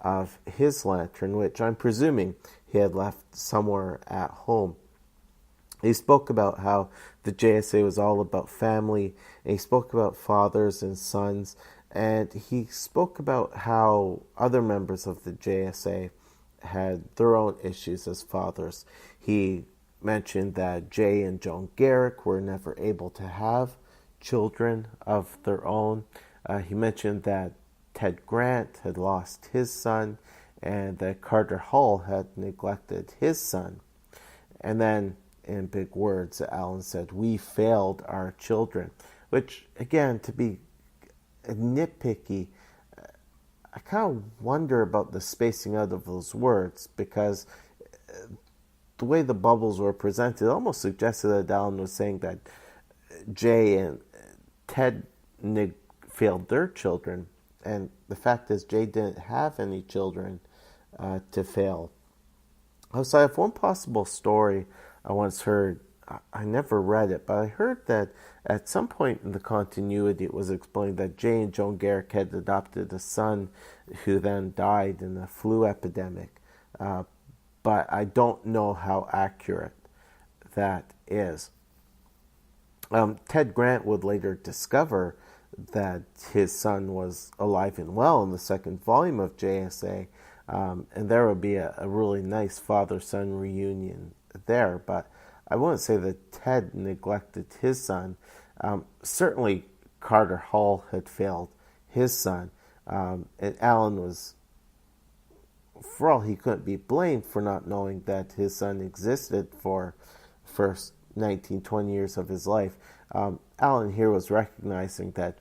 of his lantern, which I'm presuming he had left somewhere at home. He spoke about how the JSA was all about family, and he spoke about fathers and sons, and he spoke about how other members of the JSA had their own issues as fathers. He mentioned that Jay and Joan Garrick were never able to have children of their own. He mentioned that Ted Grant had lost his son, and that Carter Hall had neglected his son. And then, in big words, Alan said, "We failed our children," which, again, to be nitpicky, I kind of wonder about the spacing out of those words, because the way the bubbles were presented almost suggested that Alan was saying that Jay and Ted failed their children, and the fact is Jay didn't have any children to fail. So I have one possible story I once heard. I never read it, but I heard that at some point in the continuity it was explained that Jay and Joan Garrick had adopted a son who then died in a flu epidemic. But I don't know how accurate that is. Ted Grant would later discover that his son was alive and well in the second volume of JSA, and there would be a really nice father-son reunion there, but I wouldn't say that Ted neglected his son. Certainly Carter Hall had failed his son, and Alan was, for all he couldn't be blamed for not knowing that his son existed for the first 19, 20 years of his life. Alan here was recognizing that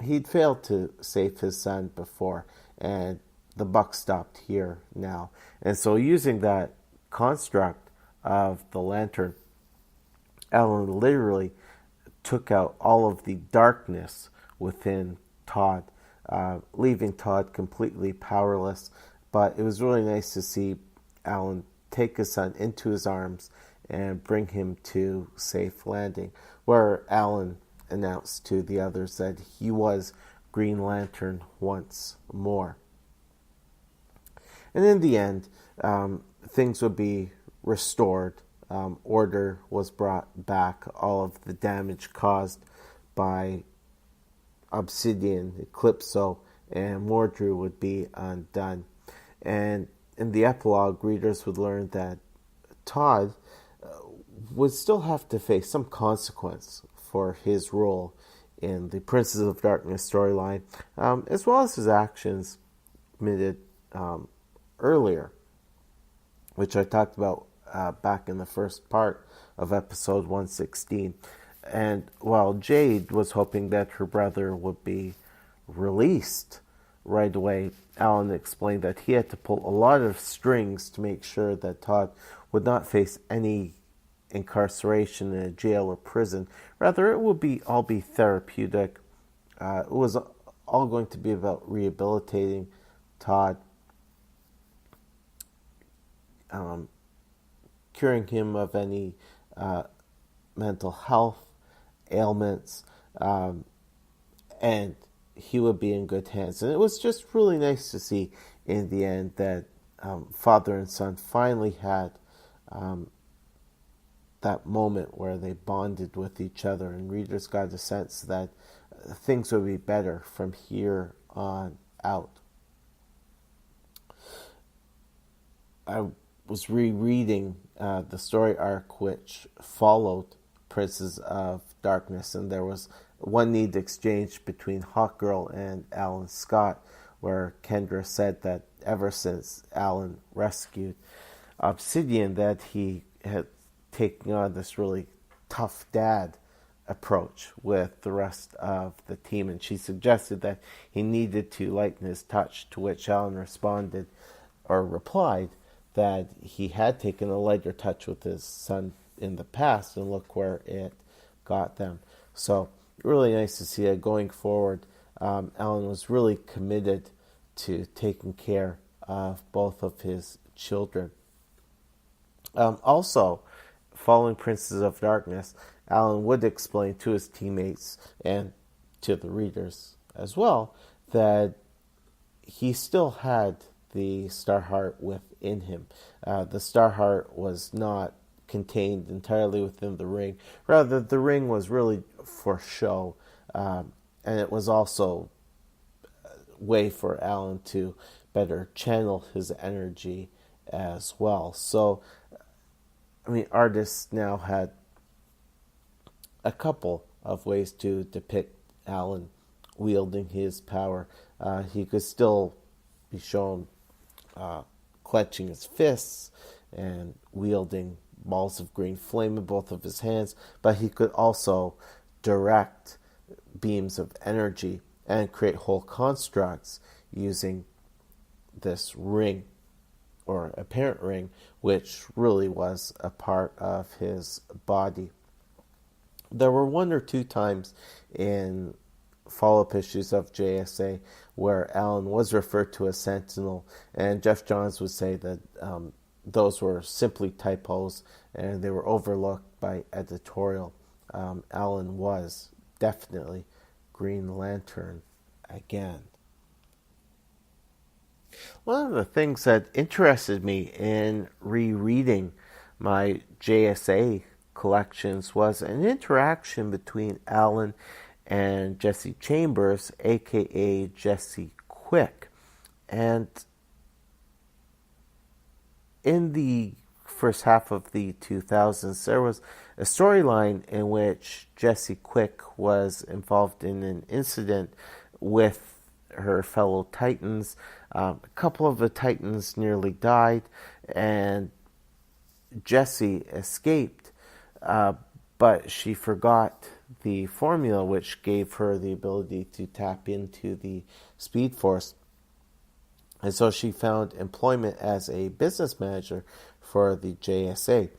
he'd failed to save his son before, and the buck stopped here now. And so using that construct of the lantern, Alan literally took out all of the darkness within Todd, leaving Todd completely powerless. But it was really nice to see Alan take his son into his arms and bring him to safe landing, where Alan announced to the others that he was Green Lantern once more. And in the end, things would be restored. Order was brought back. All of the damage caused by Obsidian, Eclipso, and Mordru would be undone. And in the epilogue, readers would learn that Todd would still have to face some consequence for his role in the Princes of Darkness storyline, as well as his actions committed earlier, which I talked about back in the first part of episode 116. And while Jade was hoping that her brother would be released right away, Alan explained that he had to pull a lot of strings to make sure that Todd would not face any incarceration in a jail or prison. Rather, it would all be therapeutic. It was all going to be about rehabilitating Todd, curing him of any mental health ailments, and he would be in good hands. And it was just really nice to see in the end that father and son finally had that moment where they bonded with each other, and readers got a sense that things would be better from here on out. I was rereading the story arc which followed Princes of Darkness, and there was one need exchange between Hawkgirl and Alan Scott, where Kendra said that ever since Alan rescued Obsidian, that he had taken on this really tough dad approach with the rest of the team, and she suggested that he needed to lighten his touch, to which Alan responded or replied that he had taken a lighter touch with his son in the past, and look where it got them. So really nice to see that going forward. Alan was really committed to taking care of both of his children. Also, following Princes of Darkness, Alan would explain to his teammates and to the readers as well that he still had the star heart within him. The star heart was not contained entirely within the ring. Rather, the ring was really for show, and it was also a way for Alan to better channel his energy as well. So, I mean, artists now had a couple of ways to depict Alan wielding his power. He could still be shown clenching his fists and wielding balls of green flame in both of his hands, but he could also direct beams of energy and create whole constructs using this ring, or apparent ring, which really was a part of his body. There were one or two times in follow-up issues of JSA where Alan was referred to as Sentinel, and Jeff Johns would say that those were simply typos and they were overlooked by editorial. Alan was definitely Green Lantern again. One of the things that interested me in rereading my JSA collections was an interaction between Alan and Jesse Chambers, aka Jesse Quick. And in the first half of the 2000s, there was a storyline in which Jesse Quick was involved in an incident with her fellow Titans. A couple of the Titans nearly died, and Jesse escaped, but she forgot the formula which gave her the ability to tap into the Speed Force. And so she found employment as a business manager for the JSA.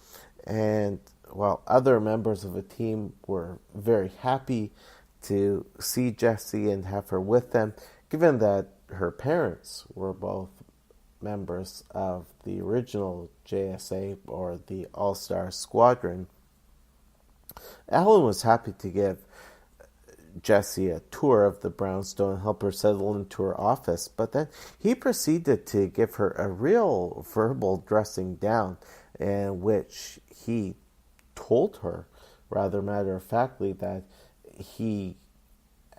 And while other members of the team were very happy to see Jessie and have her with them, given that her parents were both members of the original JSA, or the All-Star Squadron, Alan was happy to give Jessie a tour of the brownstone and help her settle into her office, but then he proceeded to give her a real verbal dressing down, in which he told her, rather matter-of-factly, that he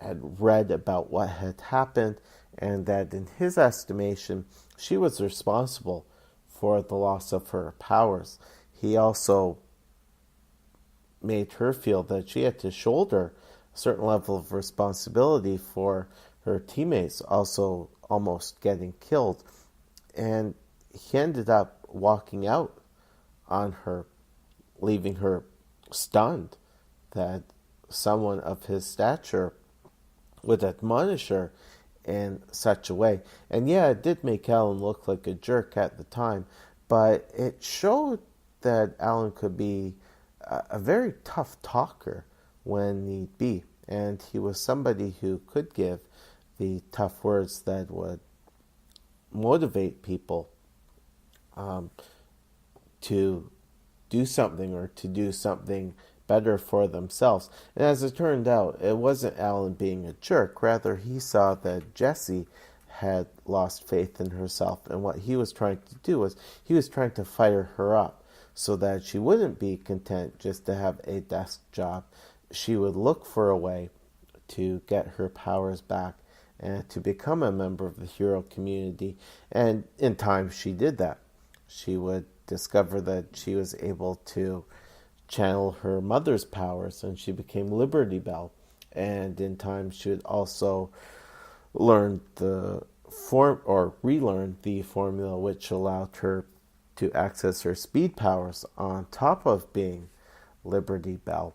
had read about what had happened and that in his estimation she was responsible for the loss of her powers. He also made her feel that she had to shoulder a certain level of responsibility for her teammates also almost getting killed. And he ended up walking out on her, leaving her stunned that someone of his stature would admonish her in such a way. And yeah, it did make Alan look like a jerk at the time, but it showed that Alan could be a very tough talker when need be, and he was somebody who could give the tough words that would motivate people to do something, or to do something better for themselves. And as it turned out, it wasn't Alan being a jerk. Rather, he saw that Jessie had lost faith in herself, and what he was trying to do was he was trying to fire her up so that she wouldn't be content just to have a desk job. She would look for a way to get her powers back and to become a member of the hero community. And in time, she did that. She would discover that she was able to channel her mother's powers, and she became Liberty Bell. And in time, she would also learn relearn the formula which allowed her to access her speed powers on top of being Liberty Bell.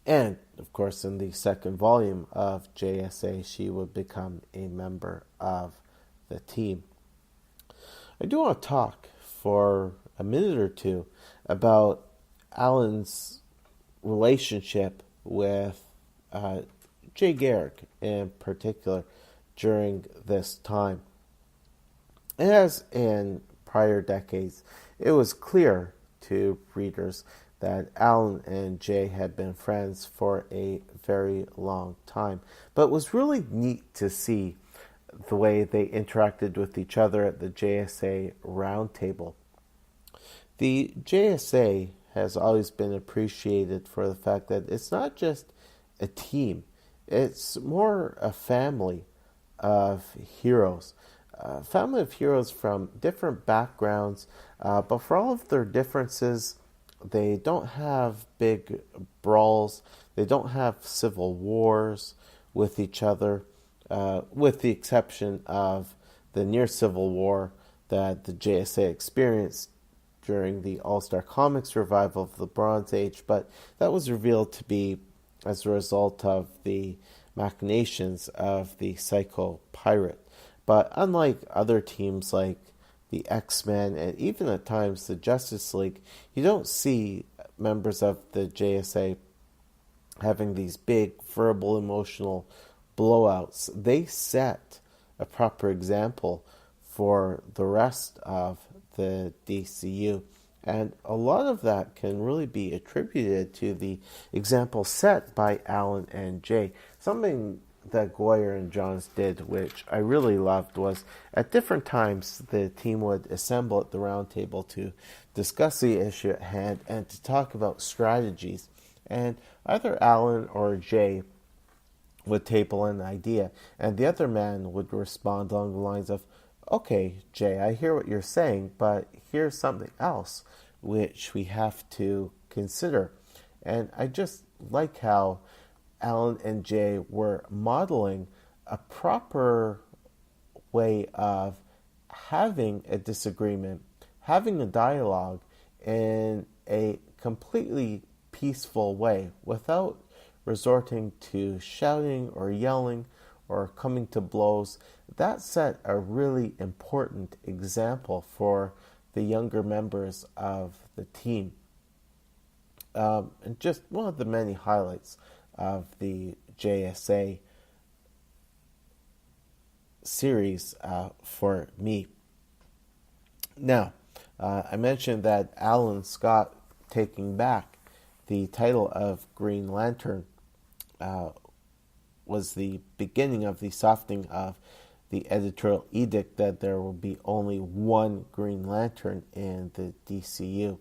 And, of course, in the second volume of JSA, she would become a member of the team. I do want to talk for a minute or two about Alan's relationship with Jay Garrick in particular during this time. As in prior decades, it was clear to readers that Alan and Jay had been friends for a very long time. But it was really neat to see the way they interacted with each other at the JSA roundtable. The JSA has always been appreciated for the fact that it's not just a team, it's more a family of heroes. A family of heroes from different backgrounds, but for all of their differences, they don't have big brawls, they don't have civil wars with each other, with the exception of the near civil war that the JSA experienced during the All-Star Comics revival of the Bronze Age, but that was revealed to be as a result of the machinations of the Psycho Pirate. But unlike other teams like the X-Men and even at times the Justice League, you don't see members of the JSA having these big verbal, emotional blowouts. They set a proper example for the rest of the DCU. And a lot of that can really be attributed to the example set by Alan and Jay. Something that Goyer and Johns did, which I really loved, was at different times the team would assemble at the round table to discuss the issue at hand and to talk about strategies. And either Alan or Jay would table an idea, and the other man would respond along the lines of, "Okay, Jay, I hear what you're saying, but here's something else which we have to consider." And I just like how Alan and Jay were modeling a proper way of having a disagreement, having a dialogue in a completely peaceful way without resorting to shouting or yelling or coming to blows. That set a really important example for the younger members of the team. And just one of the many highlights of the JSA series for me. Now, I mentioned that Alan Scott taking back the title of Green Lantern was the beginning of the softening of the editorial edict that there will be only one Green Lantern in the DCU.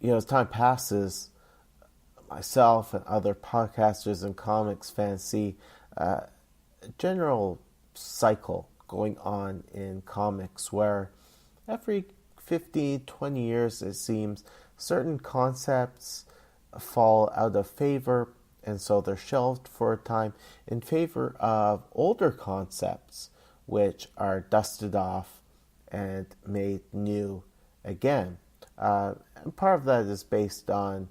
You know, as time passes, myself and other podcasters and comics fans see a general cycle going on in comics where every 50, 20 years, it seems, certain concepts fall out of favor, and so they're shelved for a time in favor of older concepts which are dusted off and made new again. And part of that is based on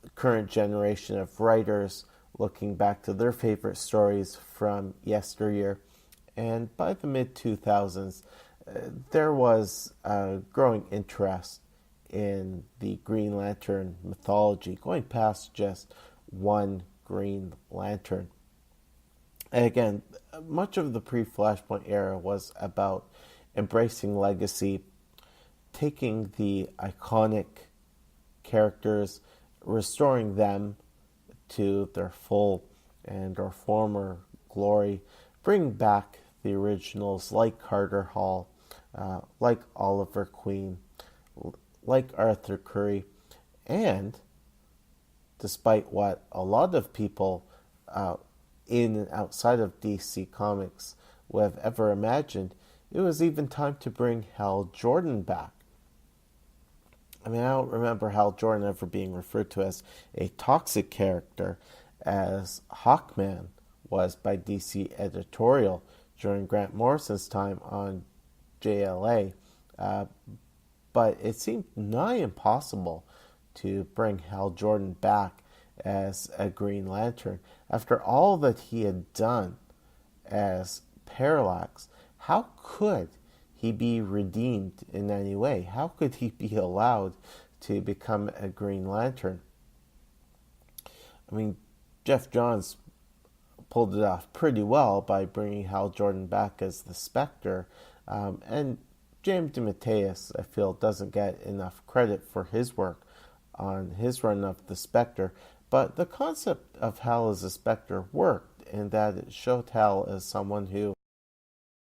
the current generation of writers looking back to their favorite stories from yesteryear. And by the mid-2000s, there was a growing interest in the Green Lantern mythology, going past just one Green Lantern. And again, much of the pre-Flashpoint era was about embracing legacy, taking the iconic characters, restoring them to their full and or former glory, bring back the originals like Carter Hall, like Oliver Queen, like Arthur Curry, and despite what a lot of people in and outside of DC Comics would have ever imagined, it was even time to bring Hal Jordan back. I mean, I don't remember Hal Jordan ever being referred to as a toxic character as Hawkman was by DC editorial during Grant Morrison's time on JLA. But it seemed nigh impossible to bring Hal Jordan back as a Green Lantern. After all that he had done as Parallax, how could he be redeemed in any way? How could he be allowed to become a Green Lantern? I mean, Jeff Johns pulled it off pretty well by bringing Hal Jordan back as the Spectre, and James DeMatteis, I feel, doesn't get enough credit for his work on his run of the Spectre, but the concept of Hal as a Spectre worked, and that shows Hal as someone who